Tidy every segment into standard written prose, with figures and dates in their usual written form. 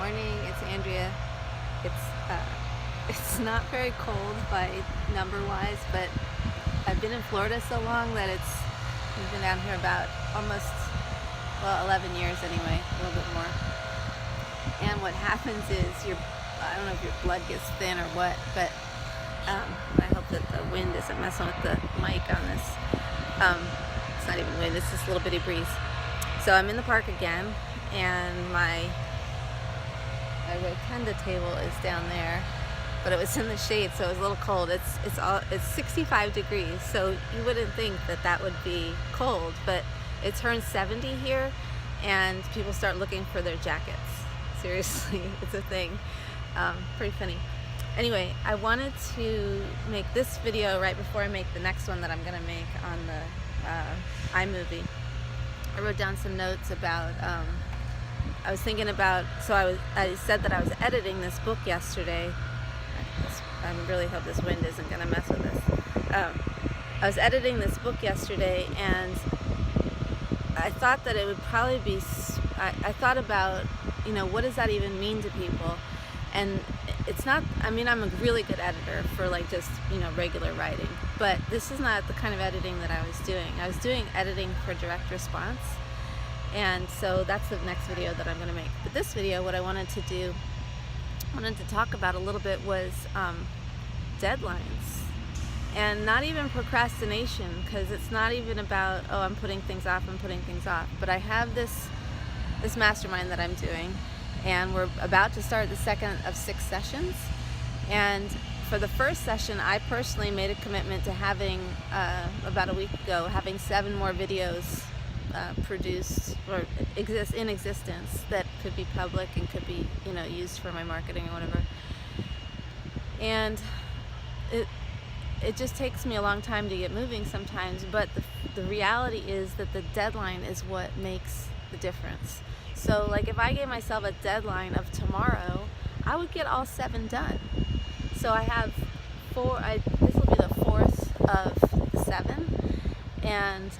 morning. It's Andrea. It's not very cold by number-wise, but I've been in Florida so long that we've been down here about almost 11 years anyway, a little bit more. And what happens is I don't know if your blood gets thin or what, but I hope that the wind isn't messing with the mic on this. It's not even wind, it's just a little bitty breeze. So I'm in the park again, and my rotunda table is down there, but it was in the shade, so it was a little cold. It's 65 degrees, so you wouldn't think that would be cold, but it turns 70 here, and people start looking for their jackets. Seriously, it's a thing. Pretty funny. Anyway, I wanted to make this video right before I make the next one that I'm gonna make on the iMovie. I wrote down some notes about, I was thinking about, I said that I was editing this book yesterday. I really hope this wind isn't gonna mess with this. I was editing this book yesterday, and I thought that it would probably be, I thought about, what does that even mean to people? And it's not, I'm a really good editor for just, regular writing, but this is not the kind of editing that I was doing. I was doing editing for direct response, and so that's the next video that I'm going to make. But this video, what I wanted to talk about a little bit was deadlines, and not even procrastination, because it's not even about, oh, I'm putting things off, but I have this mastermind that I'm doing, and we're about to start the second of 6 sessions. And for the first session, I personally made a commitment to having, about a week ago, having 7 more videos produced or in existence that could be public and could be, used for my marketing or whatever. And it just takes me a long time to get moving sometimes, but the reality is that the deadline is what makes the difference. So if I gave myself a deadline of tomorrow, I would get all 7 done. So I have 4, this will be the 4th of the 7, and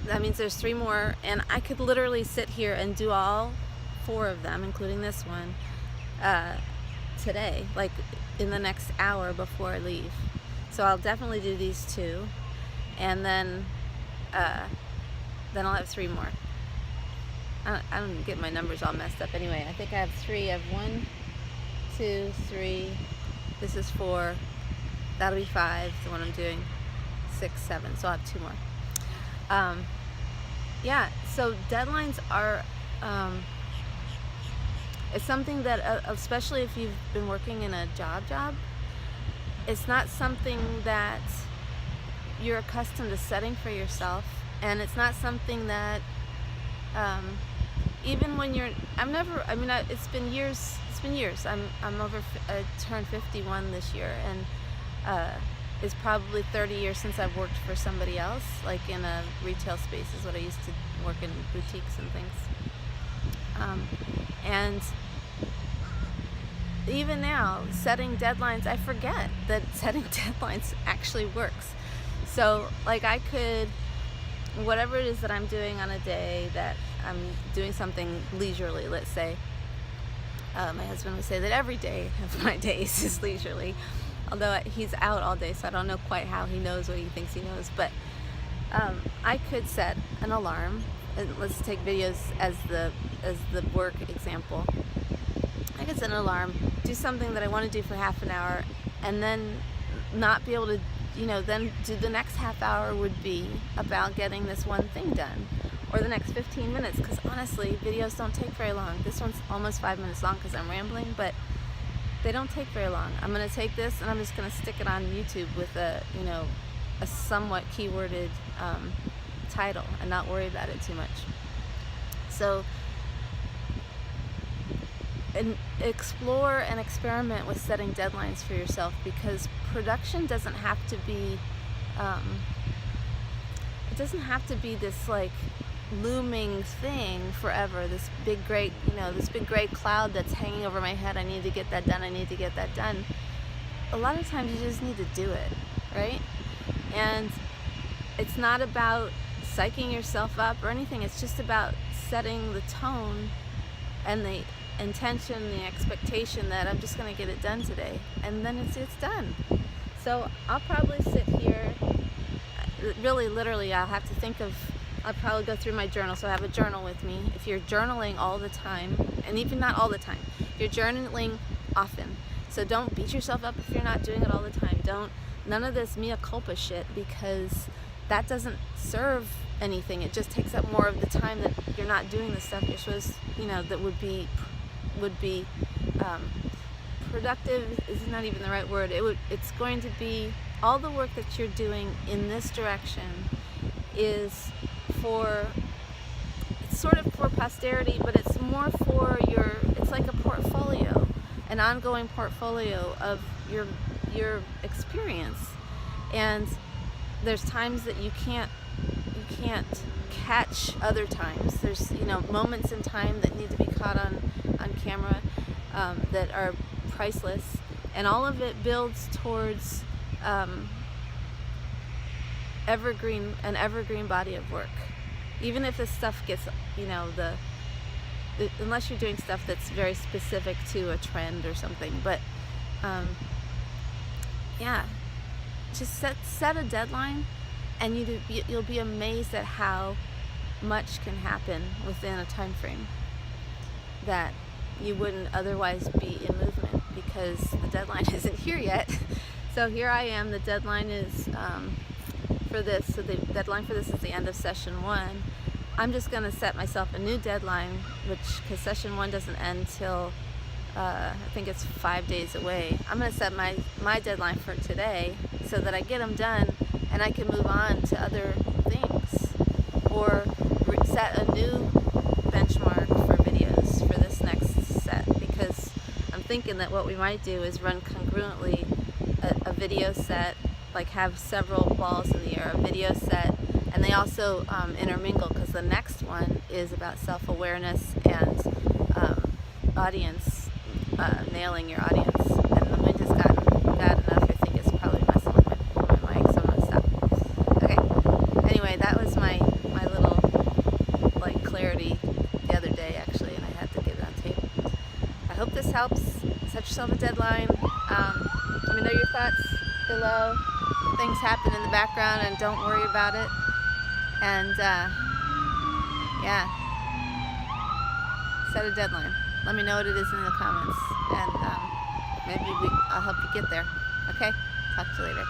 that means there's 3 more, and I could literally sit here and do all 4 of them, including this one, today, in the next hour before I leave. So I'll definitely do these 2, and then I'll have 3 more. I don't get my numbers all messed up anyway. I think I have 3. I have 1, 2, 3. This is 4. That'll be 5, the one I'm doing. 6, 7. So I'll have 2 more. Yeah, so deadlines are, it's something that, especially if you've been working in a job, it's not something that you're accustomed to setting for yourself, and it's not something that, even when you're, it's been years, I'm over, I turned 51 this year, and, it's probably 30 years since I've worked for somebody else, in a retail space is what I used to work in, boutiques and things. And even now, setting deadlines, I forget that setting deadlines actually works. So I could, whatever it is that I'm doing on a day that I'm doing something leisurely, let's say, my husband would say that every day of my days is leisurely, although he's out all day, so I don't know quite how he knows what he thinks he knows. But I could set an alarm. Let's take videos as the work example. I could set an alarm, do something that I want to do for half an hour, and then not be able to, then do the next half hour would be about getting this one thing done, or the next 15 minutes, because honestly, videos don't take very long. This one's almost 5 minutes long because I'm rambling, but they don't take very long. I'm going to take this and I'm just going to stick it on YouTube with a somewhat keyworded title and not worry about it too much. So, explore and experiment with setting deadlines for yourself, because production doesn't have to be, it doesn't have to be this looming thing forever, this big great cloud that's hanging over my head. I need to get that done. A lot of times you just need to do it, right? And it's not about psyching yourself up or anything. It's just about setting the tone and the intention, the expectation that I'm just going to get it done today, and then it's done. So I'll probably sit here, really literally I'll probably go through my journal. So I have a journal with me. If you're journaling all the time, and even not all the time, you're journaling often. So don't beat yourself up if you're not doing it all the time. None of this mea culpa shit, because that doesn't serve anything. It just takes up more of the time that you're not doing the stuff you're supposed, that would be productive is not even the right word. It's going to be, all the work that you're doing in this direction is it's sort of for posterity, but it's more for it's like a portfolio, an ongoing portfolio of your experience. And there's times that you can't catch other times. There's moments in time that need to be caught on camera that are priceless, and all of it builds towards an evergreen body of work. Even if this stuff gets, unless you're doing stuff that's very specific to a trend or something, but just set a deadline, and you'll be amazed at how much can happen within a time frame that you wouldn't otherwise be in movement, because the deadline isn't here yet. So here I am. The deadline is for this. So the deadline for this is the end of session 1. I'm just going to set myself a new deadline, because session 1 doesn't end till I think it's 5 days away. I'm going to set my deadline for today so that I get them done and I can move on to other things, or set a new benchmark for videos for this next set, because I'm thinking that what we might do is run congruently a video set, like have several balls in the air, a video set, and they also intermingle, because the next one is about self-awareness and audience, nailing your audience. And the wind has gotten bad enough. I think it's probably messing with my mic, so I'm going to stop. Okay, anyway, that was my little clarity the other day, actually, and I had to get it on tape. I hope this helps. Set yourself a deadline. Let me know your thoughts below. Things happen in the background, and don't worry about it. And set a deadline. Let me know what it is in the comments, and maybe I'll help you get there. Okay? Talk to you later.